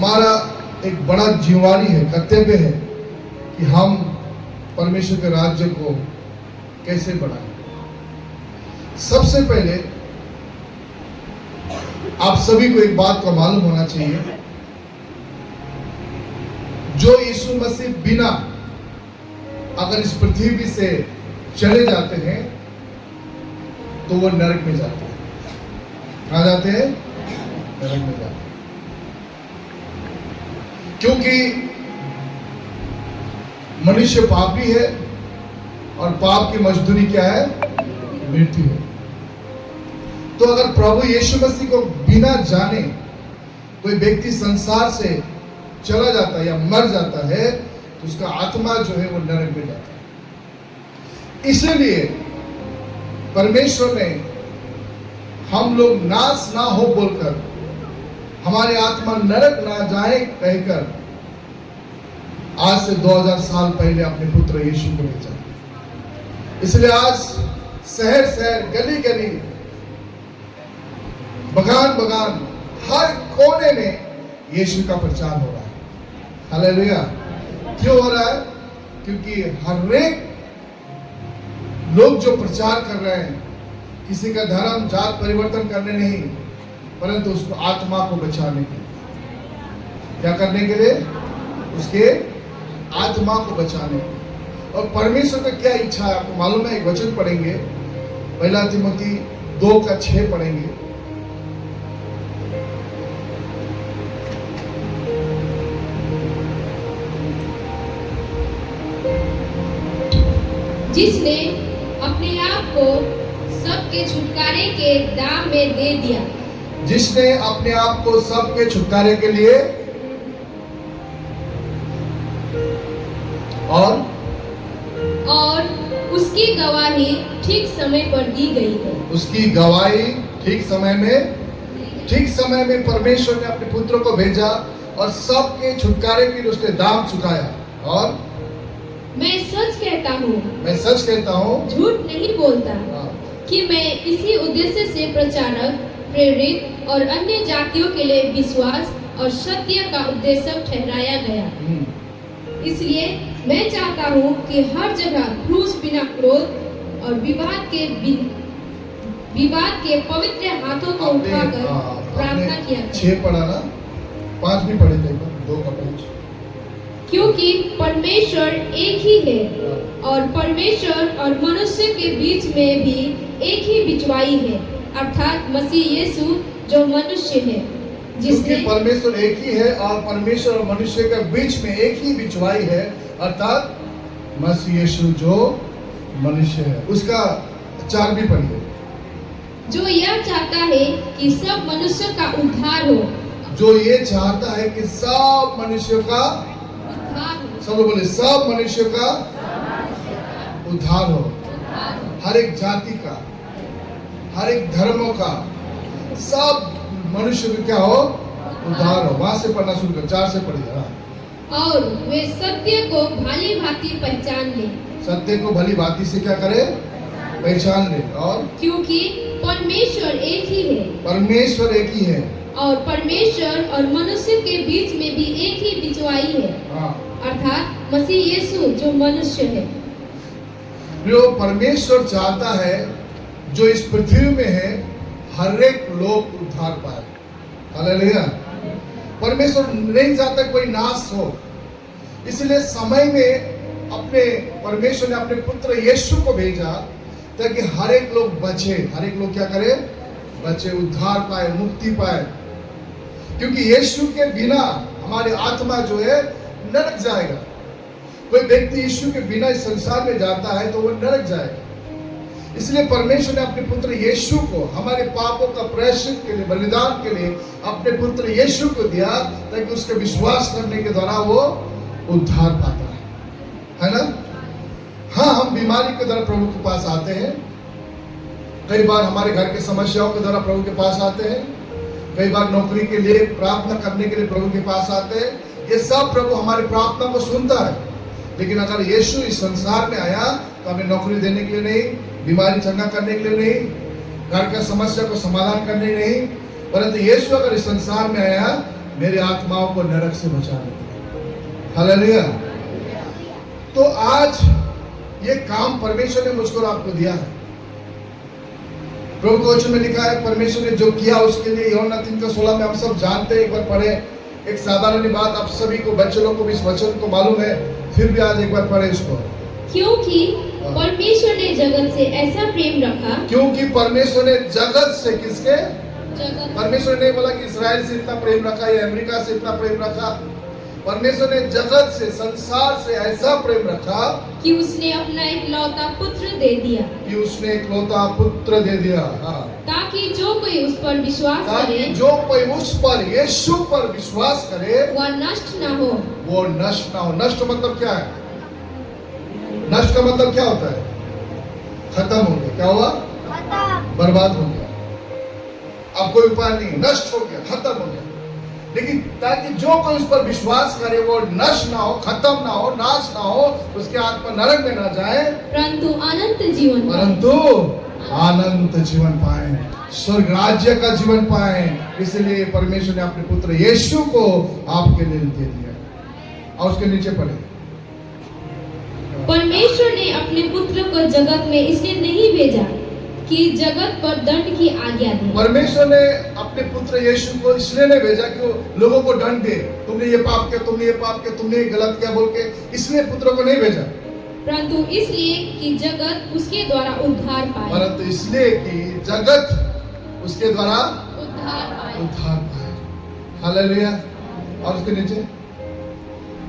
हमारा एक बड़ा जिम्मेवारी है, कर्तव्य है कि हम परमेश्वर के राज्य को कैसे बढ़ाएं। सबसे पहले आप सभी को एक बात का मालूम होना चाहिए, जो यीशु मसीह बिना अगर इस पृथ्वी से चले जाते हैं तो वो नरक में जाते हैं। कहाँ जाते हैं? नरक में जाते हैं। क्योंकि मनुष्य पापी है और पाप की मजदूरी क्या है? मृत्यु है। तो अगर प्रभु यीशु मसीह को बिना जाने कोई व्यक्ति संसार से चला जाता है या मर जाता है तो उसका आत्मा जो है वो नरक में जाता है। इसलिए परमेश्वर ने हम लोग नाश ना हो बोलकर, हमारी आत्मा नरक ना जाए कहकर आज से 2000 साल पहले अपने पुत्र यीशु को भेजा। इसलिए आज शहर शहर, गली गली, बगान बगान, हर कोने में यीशु का प्रचार हो रहा है। हालेलुया। क्यों हो रहा है? क्योंकि हर एक लोग जो प्रचार कर रहे हैं, किसी का धर्म जात परिवर्तन करने नहीं, परंतु उसको आत्मा को बचाने के लिए। क्या करने के लिए? उसके आत्मा को बचाने के लिए। और परमेश्वर का क्या इच्छा है आपको मालूम है? एक वचन पढ़ेंगे, 1 तिमोथी 2:6 पढ़ेंगे। जिसने अपने आप को सबके छुटकारे के दाम में दे दिया। जिसने अपने आप को सबके छुटकारे के लिए और उसकी गवाही ठीक समय पर दी गई है। उसकी गवाही ठीक समय में परमेश्वर ने अपने पुत्र को भेजा और सबके छुटकारे के लिए उसने दाम चुकाया। और मैं सच कहता हूँ, झूठ नहीं बोलता, कि मैं इसी उद्देश्य से प्रचारक, प्रेरित और अन्य जातियों के लिए विश्वास और सत्य का उपदेशक ठहराया गया। इसलिए मैं चाहता हूँ कि हर जगह क्रूस बिना क्रोध और विवाद के पवित्र हाथों को उठाकर प्रार्थना किया। 6 पढ़ा ना, 5 भी पढ़े थे, 2 का 5। क्योंकि परमेश्वर एक ही है और परमेश्वर और मनुष्य के बीच में भी एक ही बिचवाई है, अर्थात मसीह यीशु जो मनुष्य है। जिसके परमेश्वर एक ही है और परमेश्वर और मनुष्य के बीच में एक ही बिचवाई है, अर्थात मसीह यीशु जो मनुष्य है। उसका 4 भी पढ़िए। जो यह चाहता है कि सब मनुष्य का उद्धार हो। जो ये चाहता है कि सब मनुष्य का सब लोग बोले, सब मनुष्य का उद्धार हो। हर एक जाति का, हर एक धर्मों का, सब मनुष्य का क्या हो? उद्धार हो। वहां से पढ़ना शुरू कर, 4 से पढ़िए। और वे सत्य को भली भांति पहचान ले। सत्य को भली भांति से क्या करे? पहचान ले। और क्योंकि परमेश्वर एक ही है। परमेश्वर एक ही है और परमेश्वर और मनुष्य के बीच में भी एक ही बिचवाई है, अर्थात मसीह यीशु जो मनुष्य है। जो परमेश्वर चाहता है, जो इस पृथ्वी में है, हर एक लोग उद्धार पाए। हालेलुया। परमेश्वर नहीं चाहता कोई नाश हो, इसलिए समय में अपने परमेश्वर ने अपने पुत्र यीशु को भेजा ताकि हर एक लोग बचे। हर एक लोग क्या करे? बचे, उद्धार पाए, मुक्ति पाए। क्योंकि यीशु के बिना हमारी आत्मा जो है नरक जाएगा। कोई व्यक्ति यीशु के बिना इस संसार में जाता है तो वो नरक जाएगा। इसलिए परमेश्वर ने अपने पुत्र यीशु को हमारे पापों का प्रायश्चित के लिए, बलिदान के लिए अपने पुत्र यीशु को दिया ताकि उसके विश्वास करने के द्वारा वो उद्धार पाता है ना? हाँ, हम बीमारी के द्वारा प्रभु के पास आते हैं। कई बार हमारे घर की समस्याओं के द्वारा प्रभु के पास आते हैं। कई बार नौकरी के लिए प्रार्थना करने के लिए प्रभु के पास आते हैं। ये सब प्रभु हमारी प्रार्थना को सुनता है। लेकिन अगर यीशु इस संसार में आया तो हमें नौकरी देने के लिए नहीं, बीमारी चंगा करने के लिए नहीं, घर का समस्या को समाधान करने नहीं, परंतु यीशु अगर इस संसार में आया मेरे आत्माओं को नरक से बचाने के लिए। हालेलुया। तो आज ये काम परमेश्वर ने मुझको और आपको दिया है। प्रभु के वचन में लिखा है परमेश्वर ने जो किया उसके लिए यूहन्ना 3:16 में हम सब जानते हैं। एक बार पढ़े, एक साधारण बात आप सभी को, बच्चे लोग को भी इस वचन को मालूम है, फिर भी आज एक बार पढ़े इसको। क्योंकि परमेश्वर ने जगत से ऐसा प्रेम रखा। क्योंकि परमेश्वर ने जगत से, किसके? जगत। परमेश्वर ने बोला कि इस्राएल से इतना प्रेम रखा या अमेरिका से इतना प्रेम रखा। परमेश्वर ने जगत से, संसार से ऐसा प्रेम रखा कि उसने अपना इकलौता पुत्र दे दिया। कि उसने इकलौता पुत्र दे दिया। हाँ। ताकि जो कोई उस पर विश्वास करे, जो कोई उस पर, यीशु पर विश्वास करे, वह नष्ट न हो। वो नष्ट ना हो। नष्ट मतलब क्या है? नष्ट का मतलब क्या होता है? खत्म हो गया। क्या हुआ? बर्बाद हो गया। अब कोई उपाय नहीं, नष्ट हो गया, खत्म हो गया। लेकिन ताकि जो कोई उस पर विश्वास करे वो नष्ट ना हो, खत्म ना हो, नाश ना हो, उसके आत्मा नरक में ना जाए, परंतु अनंत जीवन पाए, स्वर्ग राज्य का जीवन पाए। इसलिए परमेश्वर ने अपने पुत्र यीशु को आपके लिए दे दिया। और उसके नीचे पढ़े, परमेश्वर ने अपने पुत्र को जगत में इसलिए नहीं भेजा कि जगत पर दंड की आज्ञा दे। परमेश्वर ने अपने पुत्र यीशु को इसलिए नहीं भेजा कि वो लोगों को दंड दे, तुमने ये पाप किया, तुमने ये पाप किया, तुमने ये गलत किया बोल के, इसलिए पुत्र को नहीं भेजा। परंतु इसलिए कि जगत उसके द्वारा उद्धार पाए। परंतु इसलिए कि जगत उसके द्वारा उद्धार पाए। हालेलुया। और उसके नीचे,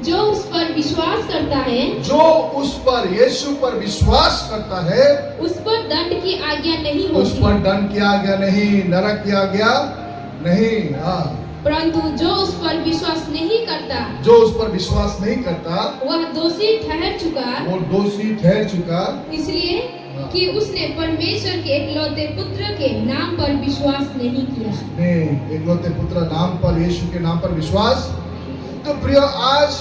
जो उस पर विश्वास करता है, जो उस पर, यीशु पर विश्वास करता है, उस पर दंड की आज्ञा नहीं होती। उस पर दंड की आज्ञा नहीं, नरक की आज्ञा नहीं। हाँ। परंतु जो उस पर विश्वास नहीं करता, जो उस पर विश्वास नहीं करता, वह दोषी ठहर चुका। वो दोषी ठहर चुका। इसलिए कि उसने परमेश्वर के इकलौते पुत्र के नाम पर विश्वास नहीं किया। नहीं, इकलौते पुत्र नाम पर, यीशु के नाम पर विश्वास। तो प्रिय, आज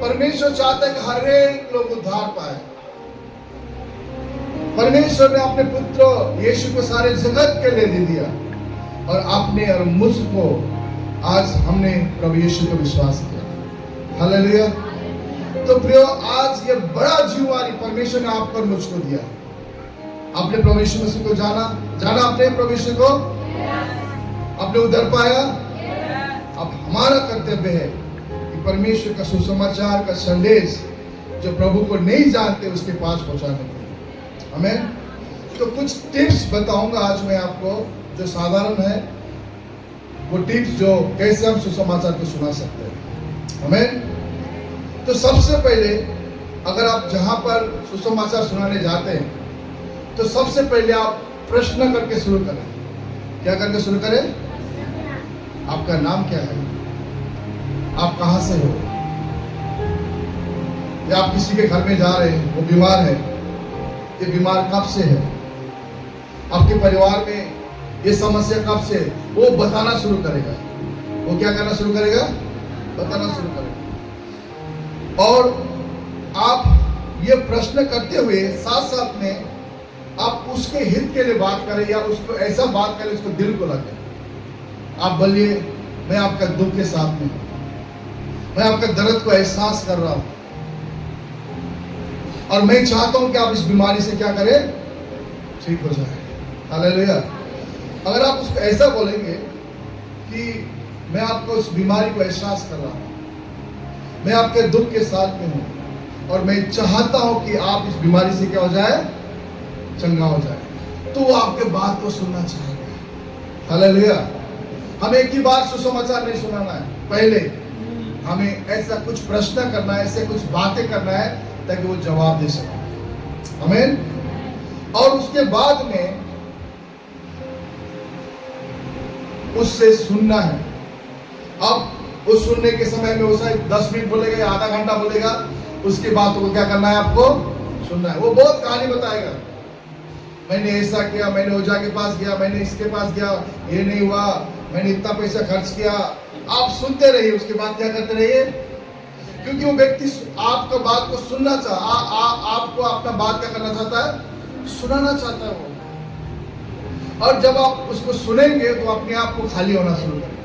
परमेश्वर चाहता है कि हर एक लोग उद्धार पाए। परमेश्वर ने अपने पुत्र यीशु को सारे जगत के लिए दे दिया, और आपने और मुझको, आज हमने प्रभु यीशु को विश्वास किया। हालेलुया। तो प्रिय, आज ये बड़ा जीवानी परमेश्वर ने आपको और मुझको दिया। आपने प्रभु यीशु मसीह को जाना आपने प्रभु यीशु को, आपने उद्धार पाया। अब हमारा कर्तव्य है कि परमेश्वर का सुसमाचार का संदेश जो प्रभु को नहीं जानते उसके पास पहुंचाने के लिए। आमीन। तो कुछ टिप्स बताऊंगा आज मैं आपको, जो साधारण है, वो टिप्स जो कैसे हम सुसमाचार को सुना सकते हैं। आमीन। तो सबसे पहले, अगर आप जहां पर सुसमाचार सुनाने जाते हैं, तो सबसे पहले आप प्रश्न करके शुरू करें। क्या करके शुरू करें? आपका नाम क्या है? आप कहां से हो? या आप किसी के घर में जा रहे हैं, वो बीमार है, ये बीमार कब से है? आपके परिवार में ये समस्या कब से? वो बताना शुरू करेगा। वो क्या करना शुरू करेगा? बताना शुरू करेगा। और आप ये प्रश्न करते हुए साथ साथ में आप उसके हित के लिए बात करें, या उसको ऐसा बात करें उसको दिल को लगे। आप बोलिए, मैं आपका दुख के साथ में हूं, मैं आपका दर्द को एहसास कर रहा हूं, और मैं चाहता हूं कि आप इस बीमारी से क्या करें? ठीक हो जाए। हालेलुया। अगर आप उसको ऐसा बोलेंगे कि मैं आपको उस बीमारी को एहसास कर रहा हूं, मैं आपके दुख के साथ में हूं, और मैं चाहता हूं कि आप इस बीमारी से क्या हो जाए? चंगा हो जाए, तो वो आपके बात को सुनना चाहेगा। हालेलुया। हमें एक ही बार सुसमाचार नहीं सुनाना है, पहले हमें ऐसा कुछ प्रश्न करना है, ऐसे कुछ बातें करना है ताकि वो जवाब दे सके। आमीन। और उसके बाद में उससे सुनना है। अब उस सुनने के समय में वो शायद 10 मिनट बोलेगा या आधा घंटा बोलेगा, उसके बाद तो क्या करना है? आपको सुनना है। वो बहुत कहानी बताएगा, मैंने ऐसा किया, मैंने ओझा के पास गया, मैंने इसके पास गया, ये नहीं हुआ, मैंने इतना पैसा खर्च किया। आप सुनते रहिए, उसके बाद क्या करते रहिए, क्योंकि वो व्यक्ति आपका बात को सुनना आपको अपना बात क्या करना चाहता है? सुनाना चाहता है वो। और जब आप उसको सुनेंगे तो अपने आप को खाली होना शुरू करेगा।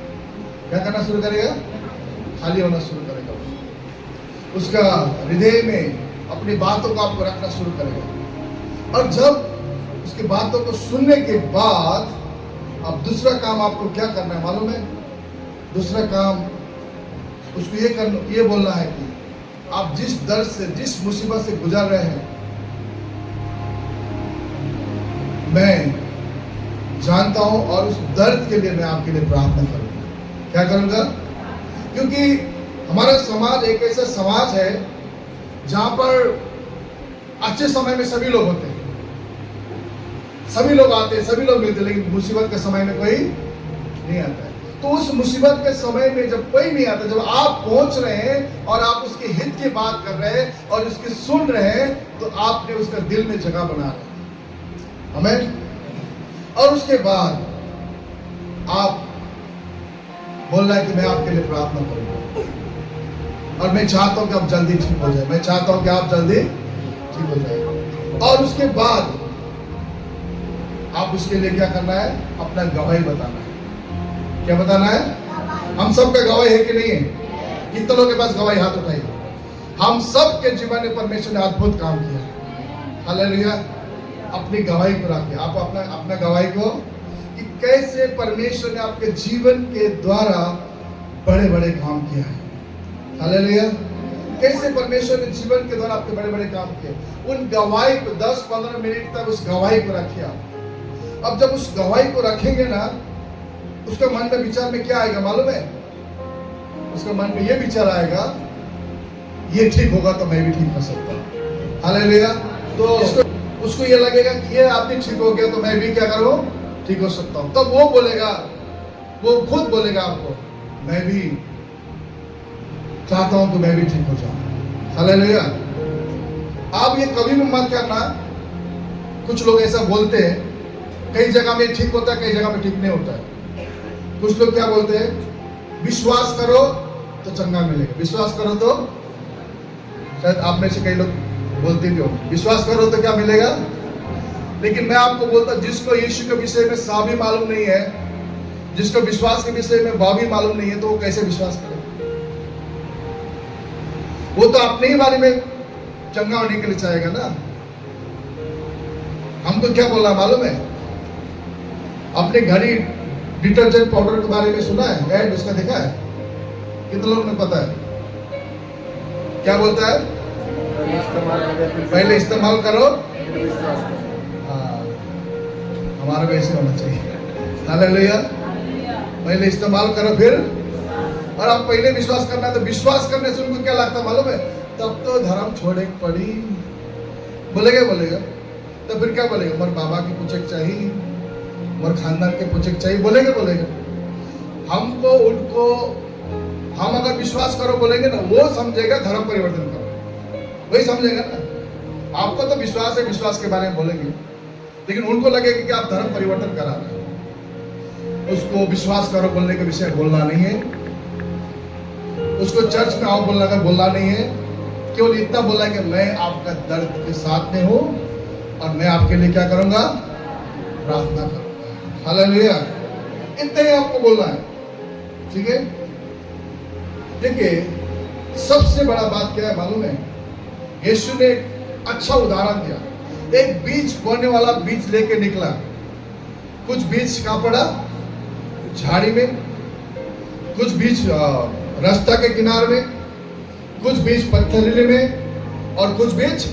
क्या करना शुरू करेगा? खाली होना शुरू करेगा। उसका हृदय में अपनी बातों को आपको रखना शुरू करेगा। और जब उसकी बातों को सुनने के बाद अब दूसरा काम आपको क्या करना है मालूम है? दूसरा काम उसको ये बोलना है कि आप जिस दर्द से, जिस मुसीबत से गुजर रहे हैं, मैं जानता हूं और उस दर्द के लिए मैं आपके लिए प्रार्थना करूंगा। क्या करूंगा? क्योंकि हमारा समाज एक ऐसा समाज है जहां पर अच्छे समय में सभी लोग होते हैं, सभी लोग आते हैं, सभी लोग मिलते हैं, लेकिन मुसीबत के समय में कोई नहीं आता है। तो उस मुसीबत के समय में जब कोई नहीं आता, जब आप पहुंच रहे हैं और आप उसके हित की बात कर रहे हैं और उसकी सुन रहे हैं, तो आपने उसका दिल में जगह बना रहे हैं। आमीन। और उसके बाद आप बोल रहे हैं कि मैं आपके लिए प्रार्थना करूंगा और मैं चाहता हूं कि आप जल्दी ठीक हो जाए, मैं चाहता हूं कि आप जल्दी ठीक हो जाए। और उसके बाद आप उसके लिए क्या करना है? अपना गवाही बताना है। क्या बताना है? हम सब का गवाही है कि नहीं है? कितने लोगों के पास गवाही? हाथ उठाइए। हम सब के जीवन में परमेश्वर ने अद्भुत काम किया है। हालेलुया। अपनी गवाही को रखिए। आप अपना गवाही को कि कैसे परमेश्वर ने आपके जीवन के द्वारा बड़े बड़े काम किया है। हालेलुया। कैसे परमेश्वर ने जीवन के द्वारा आपके बड़े बड़े काम किए, उन गवाही को 10-15 मिनट तक उस गवाही को रखिए आप। अब जब उस गवाही को रखेंगे ना, उसका मन में विचार में क्या आएगा मालूम है? उसका मन में ये विचार आएगा, ये ठीक होगा तो मैं भी ठीक हो सकता हूँ। हालेलुया। तो उसको ये लगेगा कि ये आदमी ठीक हो गया तो मैं भी क्या करूं? ठीक हो सकता हूं। तब वो बोलेगा, वो खुद बोलेगा आपको, मैं भी चाहता हूं कि मैं भी ठीक हो जाऊं। हालेलुया। आप ये कभी भी मत करना। कुछ लोग ऐसा बोलते हैं, कई जगह में ठीक होता है, कई जगह में ठीक नहीं होता है। कुछ लोग क्या बोलते हैं? विश्वास करो तो चंगा मिलेगा, विश्वास करो तो, शायद आप में से कई लोग बोलते भी हो, विश्वास करो तो क्या मिलेगा। लेकिन मैं आपको बोलता, जिसको यीशु के विषय में सा भी मालूम नहीं है, जिसको विश्वास के विषय में बा भी मालूम नहीं है, तो वो कैसे विश्वास करे? वो तो अपने ही बारे में चंगा होने के लिए चाहेगा ना। हमको क्या बोला मालूम है? अपने घड़ी डिटर्जेंट पाउडर के बारे में सुना है? ऐड उसका देखा है? कितने लोगों ने पता है? क्या बोलता है? पहले इस्तेमाल करो। हमारा भी ऐसे होना चाहिए। हालेलुया। पहले इस्तेमाल करो फिर, और आप पहले विश्वास करना है। तो विश्वास करने से उनको क्या लगता है मालूम है? तब तो धर्म छोड़े पड़ी बोलेगा। तो फिर क्या बोलेगा? मोर बाबा की पुचक चाहिए, मोर खानदान के पुचक चाहिए, बोलेगा। हमको उनको, हम अगर विश्वास करो बोलेंगे ना, वो समझेगा धर्म परिवर्तन करो, वही समझेगा ना। आपको तो विश्वास है, विश्वास के बारे में बोलेंगे, लेकिन उनको लगेगा कि आप धर्म परिवर्तन करा रहे हैं। उसको विश्वास करो बोलने के विषय बोलना नहीं है, उसको चर्च में आओ बोलना नहीं है। केवल इतना बोला है कि मैं आपका दर्द के साथ में हूं और मैं आपके लिए क्या करूंगा? प्रार्थना करूंगा। हालेलुया। इतना ही आपको बोलना है, ठीक है? देखिए, सबसे बड़ा बात क्या है मालूम है? यीशु ने एक अच्छा उदाहरण दिया। एक बीज बोने वाला बीज लेके निकला। कुछ बीज कहां पड़ा? झाड़ी में, कुछ बीज रास्ता के किनारे में, कुछ बीज पथरीले में, और कुछ बीज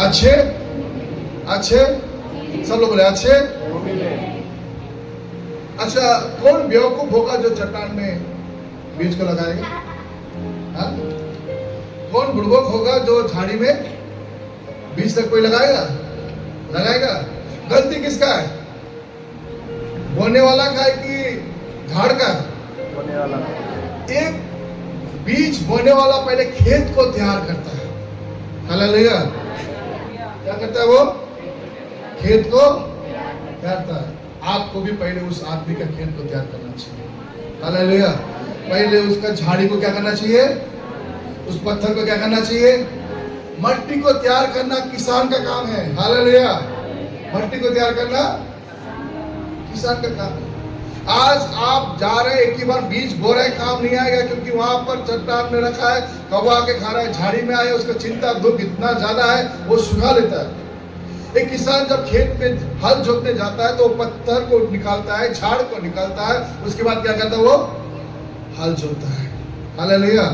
अच्छे। सब लोग बोले अच्छे। अच्छा, कौन बेवकूफ होगा जो चट्टान में बीज को लगाएगा? हाँ? कौन बुड़बक होगा जो झाड़ी में बीज तक कोई लगाएगा? गलती किसका है? बोने वाला का है कि झाड़ का? बोने वाला। एक बीज बोने वाला पहले खेत को तैयार करता है। हालेलुया। क्या करता है वो? खेत को तैयार करता है। आपको भी पहले उस आदमी का खेत को तैयार करना चाहिए। हालेलुया। पहले उसका झाड़ी को क्या करना चाहिए? उस पत्थर को क्या करना चाहिए? मट्टी को तैयार करना किसान का काम है। हालेलुया। मट्टी को तैयार करना किसान का काम है। आज आप जा रहे हैं, एक ही बार बीज बो रहे हैं, काम नहीं आएगा, क्योंकि वहां पर चट्टान में रखा है, कौवा के खा रहा है, झाड़ी में आया, उसका चिंता दुख इतना ज्यादा है वो सुखा लेता है। एक किसान जब खेत में हल जोतने जाता है तो वो पत्थर को निकालता है, झाड़ को निकालता है, उसके बाद क्या करता है, वो हल जोतता है। हालेलुया।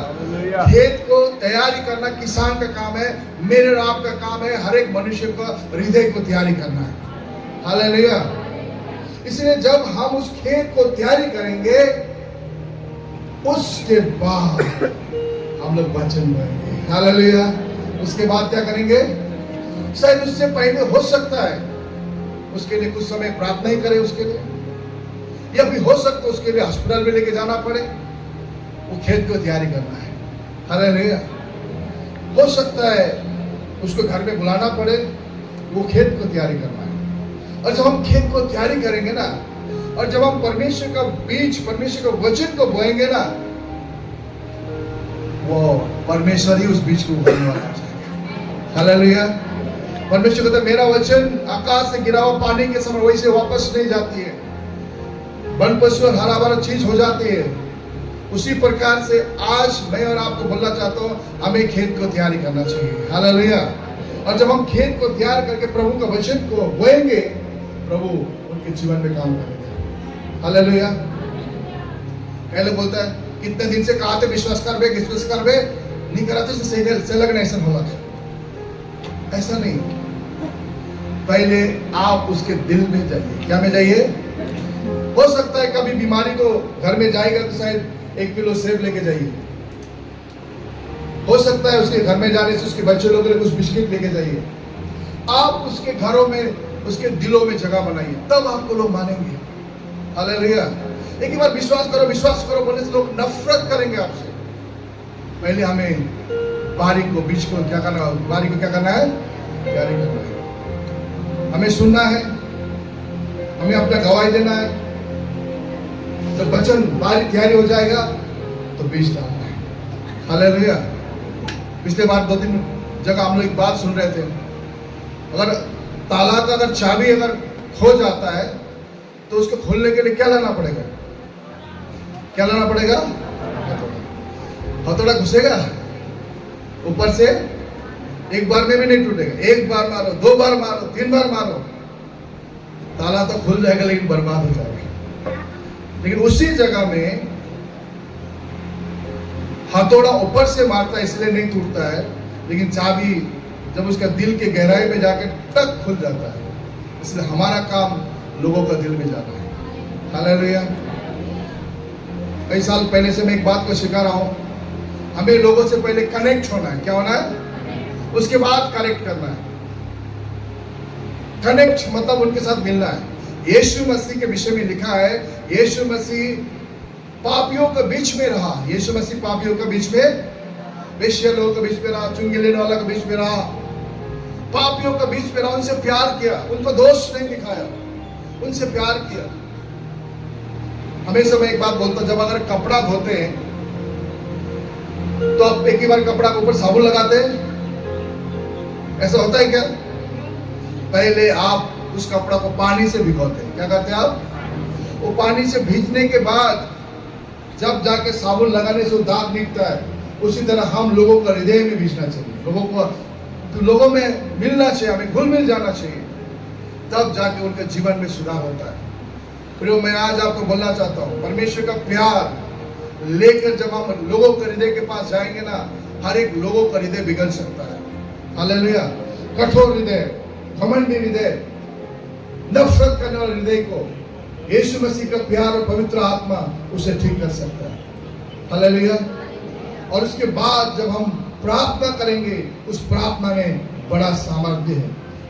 खेत को तैयारी करना किसान का काम है, मेरे और आपका काम है हर एक मनुष्य को हृदय को तैयारी करना है। हालेलुया। इसलिए जब हम उस खेत को तैयारी करेंगे, उसके बाद हम लोग वचन बोएंगे। हालेलुया। उसके बाद क्या करेंगे? शायद उससे पहले हो सकता है उसके लिए कुछ समय प्रार्थना ही करें उसके लिए, या भी हो सकता है उसके लिए हॉस्पिटल में लेके जाना पड़े, वो खेत को तैयारी करना है। हालेलुया। हो सकता है उसको घर में बुलाना पड़े, वो खेत को तैयारी करना है। और जब हम खेत को तैयारी करेंगे ना, और जब हम परमेश्वर का बीज, परमेश्वर का वचन को बोएंगे ना, वो परमेश्वर ही उस बीज को उगाने वाला है। हालेलुया। परमेश्वर कहता है मेरा वचन आकाश से गिरा हुआ पानी के समान वैसे वापस नहीं जाती है, वन पशु और हरा भरा चीज हो जाती है। उसी प्रकार से आज मैं और आपको बोलना चाहता हूँ, हमें खेत को तैयारी करना चाहिए। हालेलुया। और जब हम खेत को तैयार करके प्रभु का वचन को बोएंगे, प्रभु उनके जीवन में काम करेंगे। हालेलुया। पहले बोलता है कितने दिन से कहा थे विश्वास करबे नहीं करा तो से लगना ऐसा होला, ऐसा नहीं। पहले आप उसके दिल में जाइए। क्या में जाइए? हो सकता है कभी बीमारी को घर में जाएगा तो शायद 1 किलो सेब लेके जाइए। हो सकता है उसके घर में जाने से उसके बच्चे लोगों के लिए कुछ बिस्किट लेके जाइए। आप उसके घरों में, उसके दिलों में जगह बनाइए, तब आपको लोग मानेंगे। हालेलुया। एक बार विश्वास करो बोलने से लोग नफरत करेंगे आपसे। पहले हमें बारी को, बीच को क्या करना है? बारी को क्या करना है? तैयारी करना है। हमें सुनना है, हमें अपना गवाही देना है। जब वचन बारी तैयारी हो जाएगा तो बीज डालना है। हालेलुया। पिछले बार 2-3 जगह हम लोग एक बात सुन रहे थे, अगर ताला का अगर चाबी अगर खो जाता है तो उसको खोलने के लिए क्या लाना पड़ेगा? क्या लाना पड़ेगा? हथौड़ा घुसेगा ऊपर से, एक बार में भी नहीं टूटेगा। 1 बार मारो, 2 बार मारो, 3 बार मारो, ताला तो खुल जाएगा लेकिन बर्बाद हो जाएगा। लेकिन उसी जगह में हथौड़ा ऊपर से मारता है इसलिए नहीं टूटता है, लेकिन चाबी जब उसका दिल के गहराई में जाके टक खुल जाता है। इसलिए हमारा काम लोगों का दिल में जाना है। हालेलुया। कई साल पहले से मैं एक बात को सिखा रहा हूं, हमें लोगों से पहले कनेक्ट होना है। क्या होना है? उसके बाद कनेक्ट करना है। कनेक्ट मतलब उनके साथ मिलना है। यीशु मसीह के विषय में लिखा है, यीशु मसीह पापियों के बीच में रहा। यीशु मसीह पापियों के बीच में, वेश्या लोगों के बीच में रहा, चुंगी लेने वाला के बीच में रहा, पापियों के बीच में रहा, उनसे प्यार किया, उनको दोष नहीं दिखाया, उनसे प्यार किया। हमेशा मैं एक बात बोलता हूं, जब अगर कपड़ा धोते हैं तो आप एक ही बार कपड़ा के ऊपर साबुन लगाते हैं? ऐसा होता है क्या? पहले आप उस कपड़ा को पानी से भिगोते हैं। क्या करते हैं आप? वो पानी से भीगने के बाद जब जाके साबुन लगाने से वो दाग निकलता है, उसी तरह हम लोगों का हृदय में भीगना चाहिए, लोगों में मिलना चाहिए, हमें घुल मिल जाना चाहिए, तब जाके उनके जीवन में सुधार होता है। फिर मैं आज आपको बोलना चाहता हूँ, परमेश्वर का प्यार लेकर जब हम लोगों के हृदय के पास जाएंगे ना, हर एक लोगों का हृदय बिगड़ सकता है। हालेलुया। कठोर हृदय, घमंडी हृदय, नफरत करने वाले हृदय को यीशु मसीह का प्यार और पवित्र आत्मा उसे ठीक कर सकता है। हालेलुया। और उसके बाद जब हम प्रार्थना करेंगे, उस प्रार्थना में बड़ा सामर्थ्य है।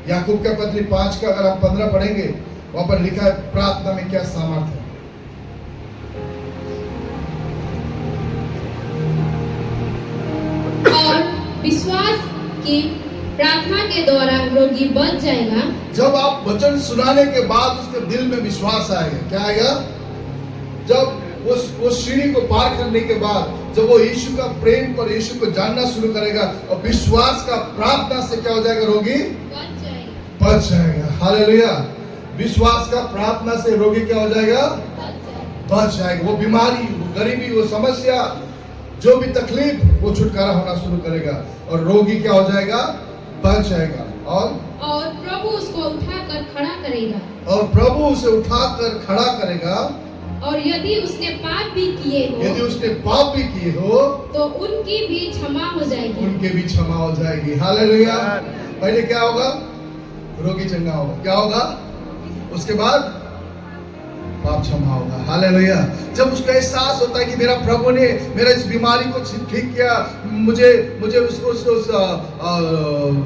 याकूब का पत्री 5 का अगर आप 15 पढ़ेंगे, वहां पर लिखा है प्रार्थना में क्या सामर्थ्य है। और विश्वास की प्रार्थना के द्वारा रोगी बच जाएगा। जब आप वचन सुनाने के बाद उसके दिल में विश्वास आएगा। क्या आएगा? जब वो सीढ़ी को पार करने के बाद जब वो यीशु का प्रेम और यीशु को जानना शुरू करेगा और विश्वास का प्रार्थना से क्या हो जाएगा? रोगी बच जाएगा। हालेलुया। विश्वास का प्रार्थना से रोगी क्या हो जाएगा? बच जाएगा। वो बीमारी, वो गरीबी, वो समस्या, जो भी तकलीफ, वो छुटकारा होना शुरू करेगा और रोगी क्या हो जाएगा? बच जाएगा। और प्रभु उसको उठाकर खड़ा करेगा। और प्रभु उसे उठाकर खड़ा करेगा। और यदि उसने पाप भी किए हो, यदि उसने पाप भी किए हो, तो उनकी भी क्षमा हो जाएगी। उनके भी क्षमा हो जाएगी। हालेलुया। पहले क्या होगा? रोगी चंगा होगा। क्या होगा? उसके बाद पाप क्षमा होगा। हालेलुया। जब उसका एहसास होता है कि मेरा प्रभु ने मेरा इस बीमारी को ठीक किया, मुझे उस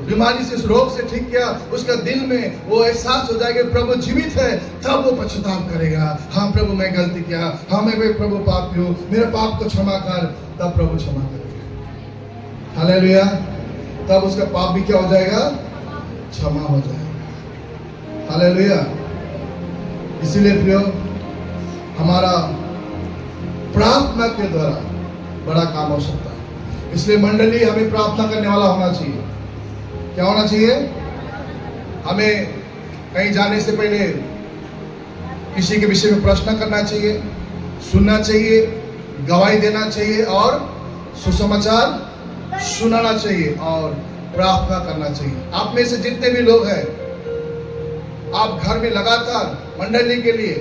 बीमारी से, उस रोग से ठीक किया, उसका दिल में वो एहसास हो जाएगा प्रभु जीवित है, तब वो पश्चाताप करेगा। हाँ प्रभु, मैं गलती किया, हाँ मैं प्रभु पापी हूँ, मेरे पाप को क्षमा कर। तब प्रभु क्षमा करेगा। हालेलुया। तब उसका पाप भी क्या हो जाएगा? क्षमा हो जाएगा। हालेलुया। इसीलिए प्रियो, हमारा प्रार्थना के द्वारा बड़ा काम हो सकता है। इसलिए मंडली, हमें प्रार्थना करने वाला होना चाहिए। क्या होना चाहिए? हमें कहीं जाने से पहले किसी के विषय में प्रश्न करना चाहिए, सुनना चाहिए, गवाही देना चाहिए और सुसमाचार सुनाना चाहिए और प्रार्थना करना चाहिए। आप में से जितने भी लोग हैं, आप घर में लगातार मंडली के लिए,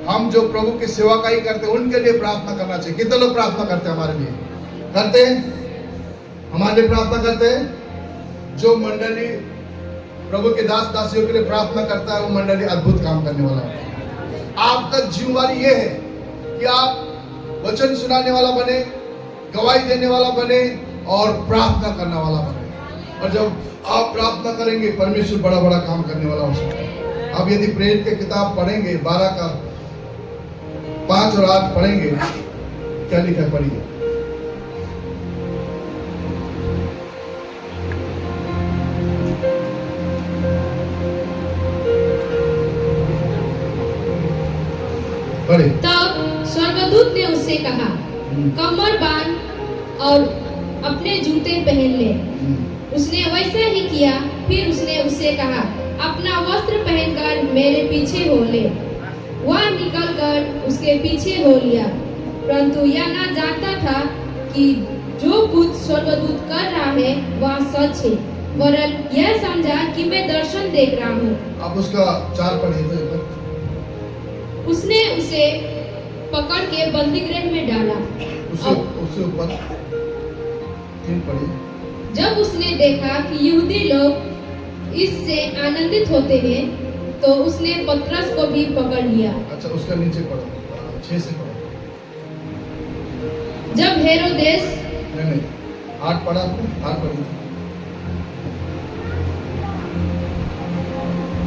हम जो प्रभु की सेवा का ही करते हैं, उनके लिए प्रार्थना करना चाहिए। कितने लोग प्रार्थना करते हैं हमारे लिए? करते हैं? हमारे लिए प्रार्थना करते हैं। जो मंडली प्रभु के दास दासियों के लिए प्रार्थना करता है, वो मंडली अद्भुत काम करने वाला है। आपका जिम्मेवारी ये है कि आप वचन सुनाने वाला बने, गवाही देने वाला बने और प्रार्थना करने वाला बने। और जब आप प्रार्थना करेंगे, परमेश्वर बड़ा बड़ा काम करने वाला हो सकता है। अब यदि प्रेरित के किताब पढ़ेंगे, 12 का 5 और 8 पढ़ेंगे, क्या लिखा है? पढ़िए। पढ़िए। तब स्वर्गदूत ने उससे कहा, कमर बांध और अपने जूते पहन ले। उसने वैसा ही किया। फिर उसने उससे कहा, अपना वस्त्र पहनकर मेरे पीछे हो ले। वह निकलकर उसके पीछे हो लिया, परंतु यह न जानता था कि जो कुछ स्वर्गदूत कर रहा है वह सच है, वरन यह समझा कि मैं दर्शन देख रहा हूँ। अब उसका 4 पढ़िए तो। उसने उसे पकड़ के बंदीगृह में डाला। उससे ऊपर 3 पढ़िए। जब उसने देखा कि यहूदी लोग इससे आनंदित होते हैं, तो उसने पतरस को भी पकड़ लिया। अच्छा, उसका नीचे पढ़ो, 6 से पढ़ो। जब हेरोदेस नहीं 8 पढ़ा आपने? 8 पढ़ी।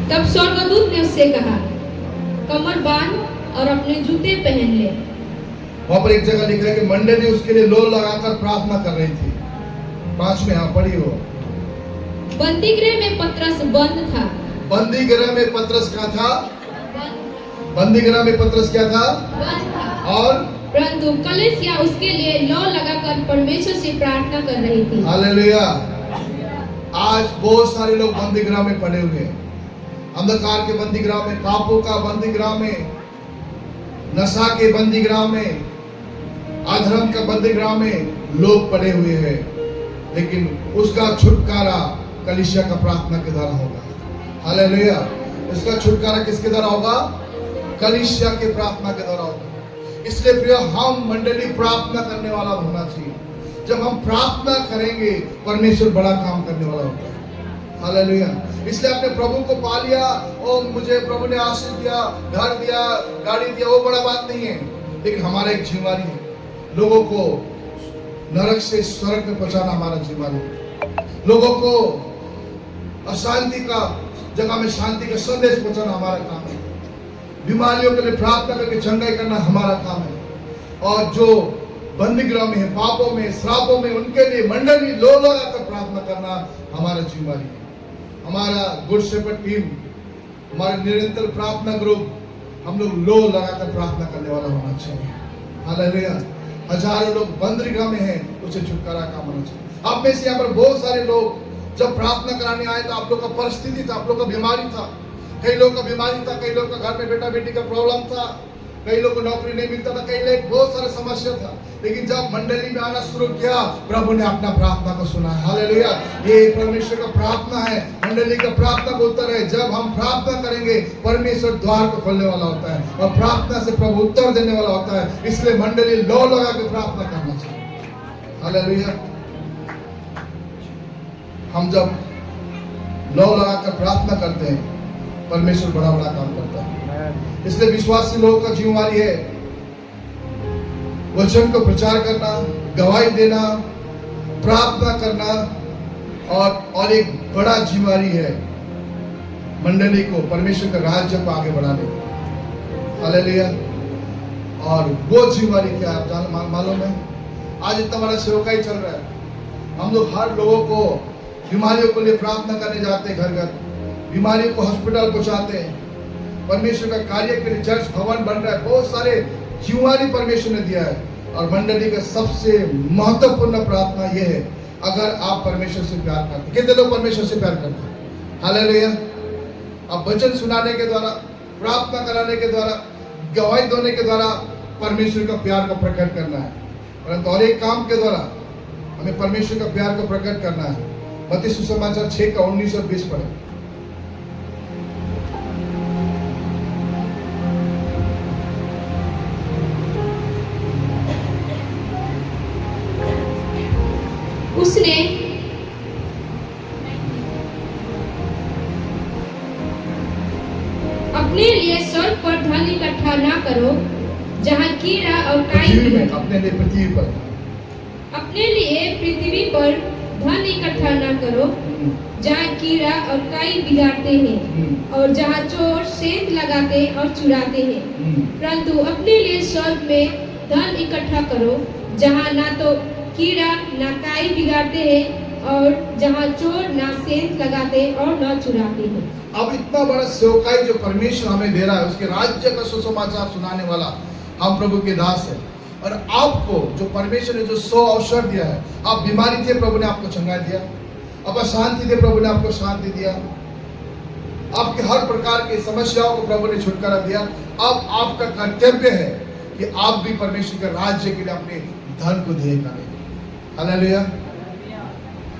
तब स्वर्गदूत ने उससे कहा, कमर बांध और अपने जूते पहन ले। वहां पर एक जगह लिखा है कि मंडली उसके लिए लोल लगाकर प्रार्थना कर रही थी। 5 में यहाँ पढ़ी हो। बंदीगृह में पतरस बंद था। बंदीगृह में पतरस क्या था? बंदीगृह में पतरस क्या था? बंद था। और परंतु कलीसिया उसके लिए लौ लगाकर परमेश्वर से प्रार्थना कर रही थी। हालेलुया। आज बहुत सारे लोग बंदीगृह में पड़े हुए हैं। अंधकार के बंदीगृह में, पापों का बंदीगृह में, नशा के बंदीगृह में, अधर्म का बंदीगृह में लोग पड़े हुए हैं। लेकिन उसका छुटकारा कलीसिया का प्रार्थना के द्वारा होगा। हालेलुया। इसका छुटकारा किसके द्वारा होगा? कलीसिया के प्रार्थना के द्वारा होगा। इसलिए प्रिय, हम मंडली प्रार्थना करने वाला होना चाहिए। जब हम प्रार्थना करेंगे, परमेश्वर बड़ा काम करने वाला होता है। हालेलुया। इसलिए अपने प्रभु को पा लिया, और मुझे प्रभु ने आशीष दिया, घर दिया, गाड़ी दिया, वो बड़ा बात नहीं है। लेकिन हमारा एक जिम्मेवारी है, लोगों को नरक से स्वर्ग में पहुंचाना हमारा जिम्मेवारी है। लोगों को अशांति का जगह में शांति का संदेश पहुंचाना हमारा काम है। बीमारियों के लिए प्रार्थना करके चंगाई करना हमारा काम है। और जो बंदीगृह में है, पापों में, श्रापों में, उनके लिए मंडली लो लगाकर प्रार्थना करना हमारा जिम्मेवारी है। हमारा गुड शेपर्ड टीम, हमारा निरंतर प्रार्थना ग्रुप, हम लोग लो लगाकर प्रार्थना करने वाला होना चाहिए। हालेलुया। हजारों लोग बंदीगृह में हैं, उसे छुटकारा का होना चाहिए। आप में से यहाँ पर बहुत सारे लोग जब प्रार्थना कराने आए तो आप लोग का परिस्थिति था, आप लोग का बीमारी था, कई लोग का बीमारी था, कई लोग का घर में बेटा बेटी का प्रॉब्लम था, कई लोग को नौकरी नहीं मिलता था, कई लोग बहुत सारे समस्या था, लेकिन जब मंडली में आना शुरू किया प्रभु ने अपना प्रार्थना को सुना। हालेलुया। ये परमेश्वर का प्रार्थना है, मंडली का प्रार्थना का उत्तर है। जब हम प्रार्थना करेंगे परमेश्वर द्वार को खोलने वाला होता है और प्रार्थना से प्रभु उत्तर देने वाला होता है। इसलिए मंडली लौ लगा के प्रार्थना करना चाहिए। हालेलुया। हम जब लौ लगा कर प्रार्थना करते हैं परमेश्वर बड़ा बड़ा काम करता है। इसलिए विश्वासी लोगों का जिम्मेवारी है वचन को प्रचार करना, गवाही देना, प्रार्थना करना और एक बड़ा जिम्मेवारी है मंडली को परमेश्वर का राज्य को आगे बढ़ाने की। हालेलुया। और वो जिम्मेवारी क्या है मालूम है? आज इतना बड़ा सेवकाई चल रहा है, हम लोग हर लोगों को बीमारियों को लिए प्रार्थना करने जाते हैं, घर घर बीमारियों को हॉस्पिटल पहुंचाते हैं। परमेश्वर का कार्य के लिए चर्च भवन बन रहा है, बहुत सारे जिम्मेवारी परमेश्वर ने दिया है। और मंडली का सबसे महत्वपूर्ण प्रार्थना यह है, अगर आप परमेश्वर से प्यार करते हैं। कितने लोग परमेश्वर से प्यार करते हैं? हालेलुया। आप वचन सुनाने के द्वारा, प्रार्थना कराने के द्वारा, गवाही देने के द्वारा परमेश्वर का प्यार को प्रकट करना है। परंतु और एक काम के द्वारा हमें परमेश्वर का प्यार को प्रकट करना है। मत्ती सुसमाचार 6 का 19 और 20 पढ़े। उसने अपने लिए स्वर्ग पर धन इकट्ठा ना करो जहाँ कीड़ा और काई, अपने लिए पृथ्वी पर, अपने लिए पृथ्वी पर धन इकट्ठा ना करो जहाँ कीड़ा और काई बिगाड़ते हैं और जहाँ चोर सेंध लगाते और चुराते हैं, परंतु अपने लिए स्वर्ग में धन इकट्ठा करो जहाँ ना तो कीड़ा ना काई बिगाड़ते हैं और जहाँ चोर ना सेंध लगाते और ना चुराते हैं। अब इतना बड़ा सेवकाई जो परमेश्वर हमें दे रहा है, उसके राज्य का सुसमाचार सुनाने वाला हम प्रभु के दास है। और आपको जो परमेश्वर ने जो 100 अवसर दिया है, आप बीमारी थे प्रभु ने आपको चंगाई दिया, आप अशांति थे प्रभु ने आपको शांति दिया, आपके हर प्रकार की समस्याओं को प्रभु ने छुटकारा दिया। अब आपका कर्तव्य है कि आप भी परमेश्वर के राज्य के लिए अपने धन को दिए करें। हालेलुया।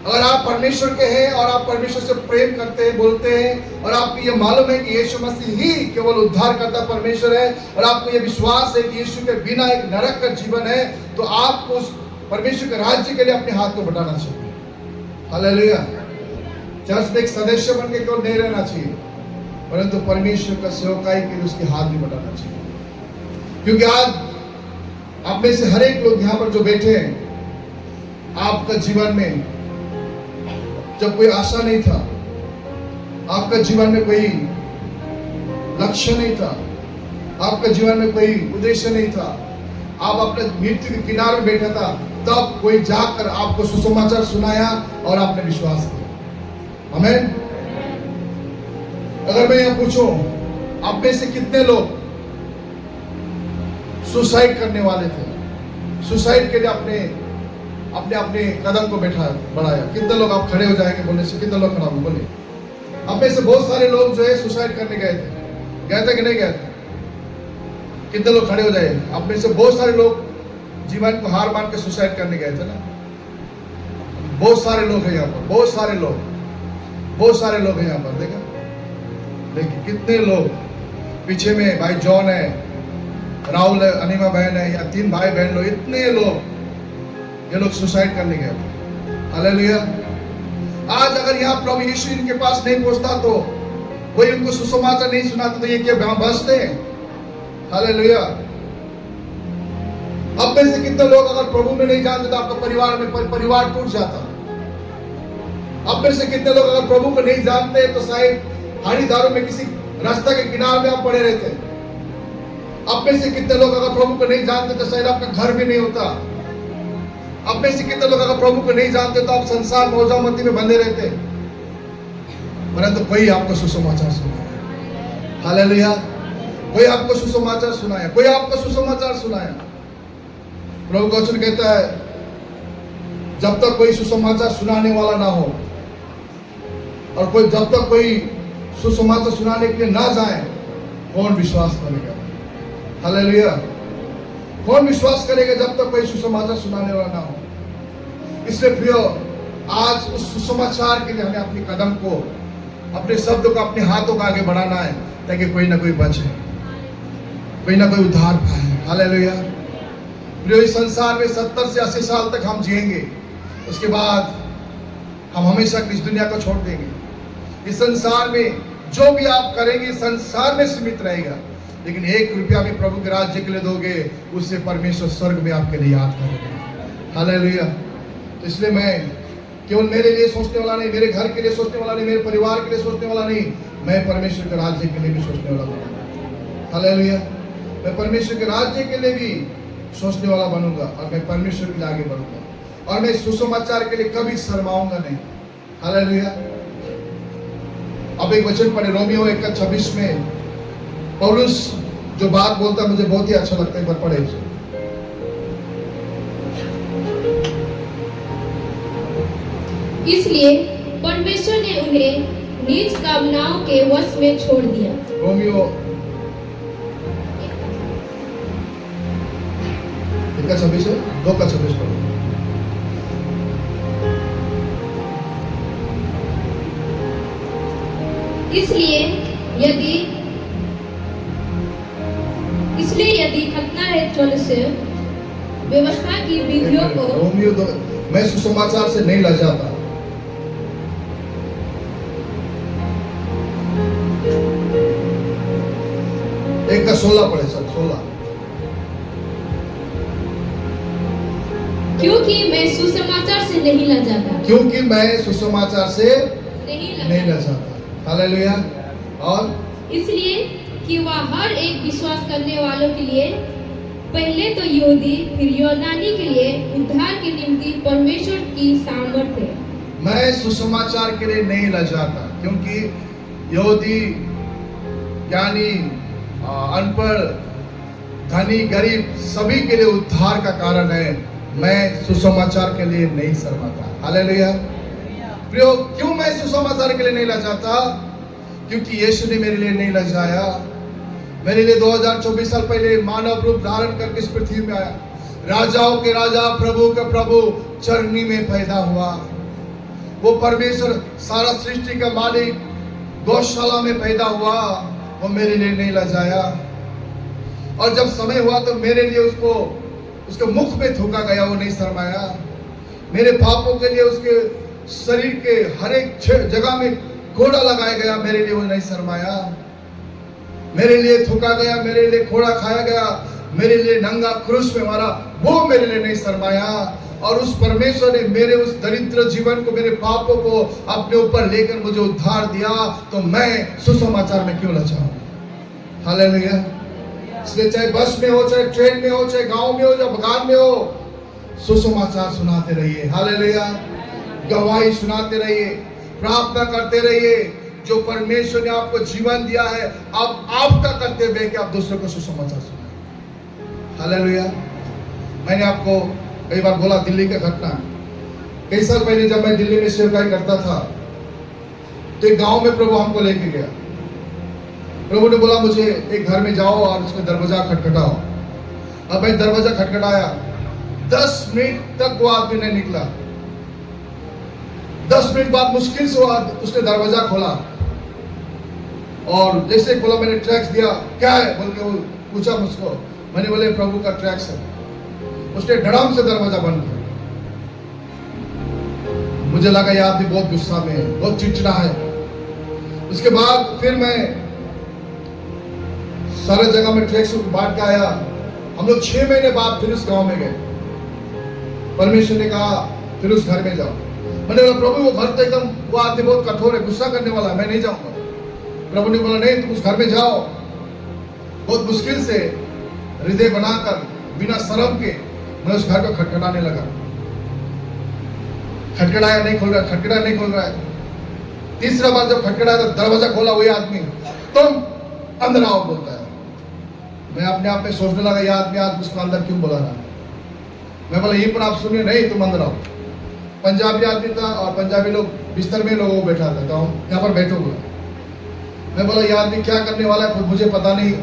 अगर आप परमेश्वर के हैं और आप परमेश्वर से प्रेम करते हैं, बोलते हैं, और आपको ये मालूम है कि यीशु मसीह ही केवल उद्धार करता परमेश्वर है, और आपको ये विश्वास है कि यीशु के बिना एक नरक का जीवन है, तो आपको उस परमेश्वर के राज्य के लिए अपने हाथ को बढ़ाना चाहिए। हालेलुया। चर्च में एक सदस्य बन के केवल नहीं रहना चाहिए, परंतु परमेश्वर का सेवकाई के लिए उसके हाथ भी बढ़ाना चाहिए। क्योंकि आज आप में से हर एक लोग यहाँ पर जो बैठे हैं, आपका जीवन में जब कोई आशा नहीं था, आपका जीवन में कोई लक्ष्य नहीं था, आपका जीवन में कोई उद्देश्य नहीं था, आप अपने मृत्यु के किनारे बैठा था, तब कोई जाकर आपको सुसमाचार सुनाया और आपने विश्वास किया। आमीन। अगर मैं यह पूछूं, आप में से कितने लोग सुसाइड करने वाले थे, सुसाइड के लिए अपने कदम को बढ़ाया? कितने लोग आप खड़े हो जाएंगे बोलने से? कितने लोग खड़ा हो बोले? आप में से बहुत सारे लोग जो है सुसाइड करने गए थे कि नहीं गए थे? कितने लोग खड़े हो जाए? आप में से बहुत सारे लोग जीवन को हार मान के सुसाइड करने गए थे ना? बहुत सारे लोग हैं यहाँ पर, बहुत सारे लोग हैं यहाँ पर। देखा, देखिए कितने लोग पीछे में, भाई जॉन है, राहुल है, अनिमा बहन है, या 3 भाई बहन लोग, इतने लोग ये लोग सुसाइड करने गए थे। हालेलुया। आज अगर यहाँ प्रभु यीशु इनके पास नहीं पहुंचता, तो कोई उनको सुसमाचार नहीं सुनाता, तो ये क्या बसते हैं? हालेलुया। अब में से कितने लोग अगर प्रभु में नहीं जानते तो आपका परिवार टूट जाता? अब में से कितने लोग अगर प्रभु को नहीं जानते तो शायद हाड़ीदारों में किसी रास्ता के किनारे में आप पड़े रहते? अब में से कितने लोग अगर प्रभु को नहीं जानते तो शायद आपका घर भी नहीं होता? अब में से कितने लोग अगर प्रभु को नहीं जानते तो आप संसार मौजामती में बंधे रहते? परंतु कोई आपको सुसमाचार सुनाया। हालेलुया। कोई आपको सुसमाचार सुनाया, कोई आपको सुसमाचार सुनाया। प्रभु का वचन कहता है, जब तक कोई सुसमाचार सुनाने वाला ना हो, और कोई जब तक कोई सुसमाचार सुनाने के लिए ना जाए, कौन विश्वास करेगा? हालेलुया। कौन विश्वास करेगा जब तक कोई सुसमाचार सुनाने वाला ना हो। इसलिए प्रियो, आज उस सुसमाचार के लिए हमें अपने कदम को, अपने शब्द को, अपने हाथों को आगे बढ़ाना है, ताकि कोई ना कोई बचे, कोई ना कोई उद्धार पाए। हालेलुया। प्रियो, इस संसार में 70 से 80 साल तक हम जिएंगे, उसके बाद हम हमेशा इस दुनिया को छोड़ देंगे। इस संसार में जो भी आप करेंगे संसार में सीमित रहेगा, लेकिन 1 रुपया भी प्रभु के राज्य के लिए दोगे, उससे परमेश्वर स्वर्ग में आपके लिए याद करेगा। हालेलुया। तो इसलिए मैं केवल मेरे लिए सोचने वाला नहीं, मेरे घर के लिए सोचने वाला नहीं, मेरे परिवार के लिए सोचने वाला नहीं, मैं परमेश्वर के राज्य के लिए भी सोचने वाला बनूंगा। हालेलुया। मैं परमेश्वर के राज्य के लिए भी सोचने वाला बनूंगा और मैं परमेश्वर के लिए आगे बढ़ूंगा और मैं सुसमाचार के लिए कभी शर्माऊंगा नहीं। हालेलुया। अब एक वचन पढ़े, रोमियो 1:26 में पौलुस जो बात बोलता है मुझे बहुत ही अच्छा लगता है, एक बार पढ़े उसे। इसलिए परमेश्वर ने उन्हें नीच कामनाओं के वश में छोड़ दिया। रोमियो 1:26 है, 2:26 पढ़ो। इसलिए यदि खतनारहित मनुष्य व्यवस्था की विधियों को, रोमियो 2, मैं सुसमाचार से नहीं लजाता। एक का 16 पढ़े सर, 16। क्योंकि मैं सुसमाचार से नहीं लजाता, क्योंकि मैं सुसमाचार से नहीं नहीं लजाता। हालेलुया। और इसलिए कि वह हर एक विश्वास करने वालों के लिए, पहले तो यहूदी फिर यूनानी के लिए उद्धार के निमित्त परमेश्वर की सामर्थ्य है। मैं सुसमाचार के लिए नहीं लजाता, क्योंकि यहूदी, ज्ञानी, अनपढ़, धनी, गरीब सभी के लिए उद्धार का कारण है। मैं सुसमाचार के लिए नहीं शर्माता। हालेलुया। प्रियो, क्यों मैं सुसमाचार के लिए नहीं लजाता? क्योंकि यीशु ने मेरे लिए नहीं लजाया। मेरे लिए 2024 साल पहले मानव रूप धारण करके इस पृथ्वी में आया, राजाओं के राजा, प्रभु का प्रभु चरनी में पैदा हुआ। वो परमेश्वर, सारा सृष्टि का मालिक, गौशाला में पैदा हुआ। वो मेरे लिए नहीं लजाया, और जब समय हुआ तो मेरे लिए उसके मुख में थूका गया, वो नहीं शर्माया। मेरे पापों के लिए उसके शरीर के हर एक जगह में घोड़ा लगाया गया, मेरे लिए वो नहीं शर्माया। मेरे लिए थूका गया, मेरे लिए घोड़ा खाया गया, मेरे लिए नंगा क्रूस में मारा, वो मेरे लिए नहीं शर्माया। और उस परमेश्वर ने मेरे उस दरिद्र जीवन को, मेरे पापों को अपने ऊपर लेकर मुझे उद्धार दिया, तो मैं सुसमाचार में क्यों लजाऊं? हालेलुया। इसलिए चाहे बस में हो, चाहे ट्रेन में हो, चाहे गांव में हो, या बगान में हो, सुसमाचार सुनाते रहिए। हालेलुया। गवाही सुनाते रहिए, प्रार्थना करते रहिए। जो परमेश्वर ने आपको जीवन दिया है, अब आपका कर्तव्य है कि आप दूसरों को सुसमाचार सुनाएं। हालेलुया। मैंने आपको कई बार बोला दिल्ली का घटना। कई साल पहले जब मैं दिल्ली में सेवकाई करता था, तो एक गांव में प्रभु हमको लेके गया। प्रभु ने बोला मुझे एक घर में जाओ और उसका दरवाजा खटखटाओ। अब मैं दरवाजा खटखटाया, 10 मिनट तक वो आदमी नहीं निकला। 10 मिनट बाद मुश्किल से उसने दरवाजा खोला, और जैसे खोला मैंने ट्रैक्स दिया, क्या है बोल के वो पूछा मुझको। मैंने बोले प्रभु का ट्रैक्स है। उसने धड़ाम से दरवाजा बंद किया। मुझे लगा ये आदमी बहुत गुस्सा में है, बहुत चिड़चिड़ा है। उसके बाद फिर मैं सारे जगह में ट्रैक्स बांट के आया। हम लोग 6 महीने बाद फिर उस गांव में गए। परमेश्वर ने कहा फिर उस घर में जाओ। मैंने बोला प्रभु वो घर तो एकदम, वो आदमी बहुत कठोर है, गुस्सा करने वाला है, मैं नहीं जाऊंगा। प्रभु ने बोला नहीं, तुम उस घर में जाओ। बहुत मुश्किल से हृदय बनाकर, बिना शर्म के मैं उस घर को खटखटाने लगा। खटखटाया, नहीं खोल रहा, खटखटाया, नहीं खोल रहा है। तीसरा बार जब खटखटाया तो दरवाजा खोला, वही आदमी, तुम अंदर आओ बोलता है। मैं अपने आप में सोचने लगा, ये आदमी आज उसको अंदर क्यों बुला रहा है। मैं बोला ये पर आप सुनिए, नहीं तुम अंदर आओ। पंजाबी आदमी था, और पंजाबी लोग बिस्तर में लोगों को बैठा था, गाँव यहाँ पर बैठो बोला। मैं बोला ये आदमी क्या करने वाला है मुझे पता नहीं।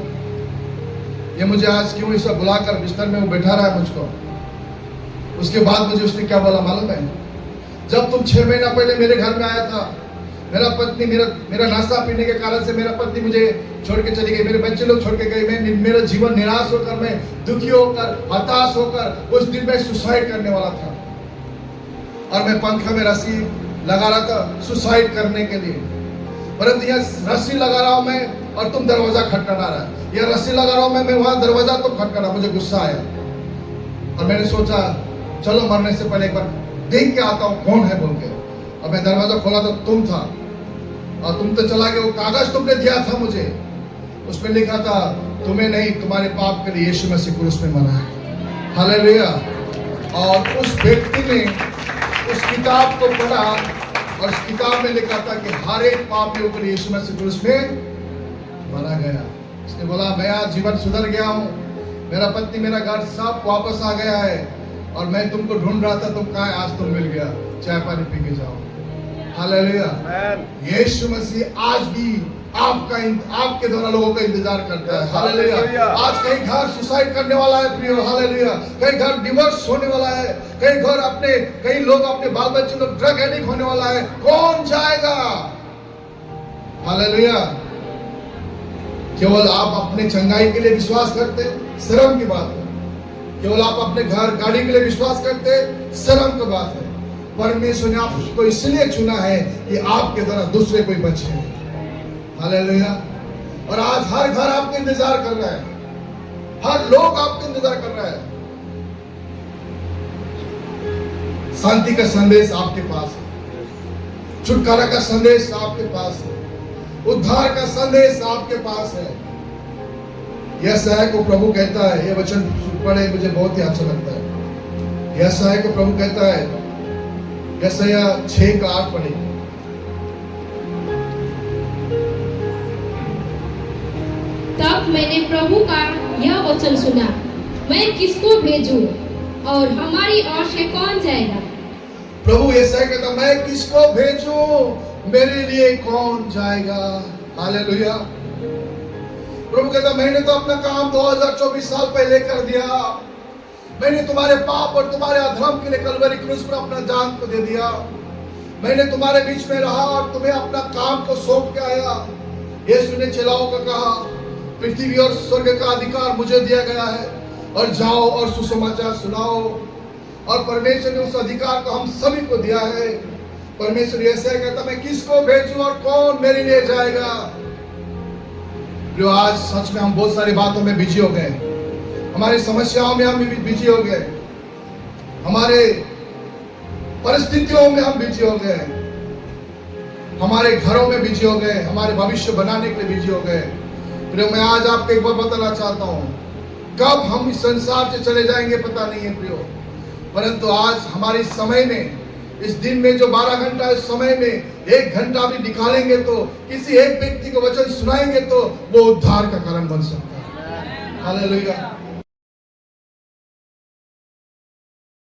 ये मुझे आज क्यों ऐसा बुलाकर बिस्तर में वो बैठा रहा है मुझको। उसके बाद मुझे उसने क्या बोला मालूम है? जब तुम 6 महीना पहले मेरे घर में आया था, मेरा पत्नी मेरा नाश्ता पीने के कारण से मेरा पत्नी मुझे छोड़ के चली गई, मेरे बच्चे लोग छोड़ के गए, मैं मेरा जीवन निराश होकर, मैं दुखी होकर, हताश होकर उस दिन मैं सुसाइड करने वाला था। और मैं पंखा में रस्सी लगा रहा था सुसाइड करने के लिए। परंतु यहाँ रस्सी लगा रहा हूं मैं और तुम दरवाजा खटखटा रहा है। यह रस्सी लगा रहा हूं मैं वहां दरवाजा तो खटखटा। मुझे गुस्सा आया और मैंने सोचा चलो मरने से पहले एक बार देख के आता हूं कौन है बोल के। और मैं दरवाजा खोला तो तुम था और तुम तो चला गए। वो कागज तुमने दिया था मुझे, उसमें लिखा था तुम्हें नहीं, तुम्हारे पाप के लिए यीशु मसीह क्रूस में मरा है। हालेलुया। और उस व्यक्ति ने उस किताब को पढ़ा और उस किताब में लिखा था कि हर एक पाप के ऊपर यीशु मसीह क्रूस में मारा गया। उसने बोला मैं आज जीवन सुधर गया हूँ, मेरा पत्नी मेरा घर सब वापस आ गया है और मैं तुमको ढूंढ रहा था, तुम कहाँ, आज तुम मिल गया, चाय पानी पी के जाओ। हालेलुया। यीशु मसीह आज भी आपके द्वारा लोगों का इंतजार करता है। हालेलुया। आज कहीं घर सुसाइड करने वाला है प्रियो। हालेलुया। कहीं घर डिवोर्स होने वाला है, कई लोग अपने बाल बच्चे लोग ड्रग एडिक्ट होने वाला है। कौन जाएगा? हालेलुया। केवल आप अपने चंगाई के लिए विश्वास करते, शर्म की बात है। केवल आप अपने घर गाड़ी के लिए विश्वास करते, शर्म की बात है। परमेश्वर ने आपको इसलिए चुना है कि आपके द्वारा दूसरे कोई बचे। हालेलुया। और आज हर घर आपका इंतजार कर रहा है, हर लोग आपका इंतजार कर रहा है। शांति का संदेश आपके पास है, छुटकारा का संदेश आपके पास है, उद्धार का संदेश आपके पास है। यशायाह को प्रभु कहता है, ये वचन पढ़े मुझे बहुत ही अच्छा लगता है। यशायाह को प्रभु कहता है, यशायाह 6:8 पढ़े। तब मैंने प्रभु का यह वचन सुना, मैं किसको भेजूं और हमारी ओर से कौन जाएगा? प्रभु यशायाह कहता मैं किसको भेजूं, मेरे लिए कौन जाएगा? हालेलुया। प्रभु कहता मैंने तो अपना काम 2024 साल पहले कर दिया। मैंने तुम्हारे पाप और तुम्हारे अधर्म के लिए कलवरी क्रूस पर अपना जान को दे दिया। मैंने तुम्हारे बीच में रहा और तुम्हें अपना काम को सौंप के आया। यीशु ने चेलाओं को कहा पृथ्वी और स्वर्ग का अधिकार मुझे दिया गया है और जाओ और सुसमाचार सुनाओ। और परमेश्वर ने उस अधिकार को हम सभी को दिया है। परमेश्वर ऐसा कहता मैं किसको भेजूं और कौन मेरे लिए जाएगा? जो आज सच में हम बहुत सारी बातों में बिजी हो गए, हमारी समस्याओं में हम बिजी हो गए, हमारे परिस्थितियों में हम बिजी हो गए, हमारे घरों में बिजी हो गए, हमारे भविष्य बनाने के लिए बिजी हो गए। प्रियो मैं आज आपको एक बार बताना चाहता हूं, कब हम इस संसार से चले जाएंगे पता नहीं है प्रियो, परंतु आज हमारे समय में, इस दिन में जो 12 घंटा इस समय में 1 घंटा भी निकालेंगे तो किसी एक व्यक्ति को वचन सुनाएंगे तो वो उद्धार का कारण बन सकता है। हालेलुया।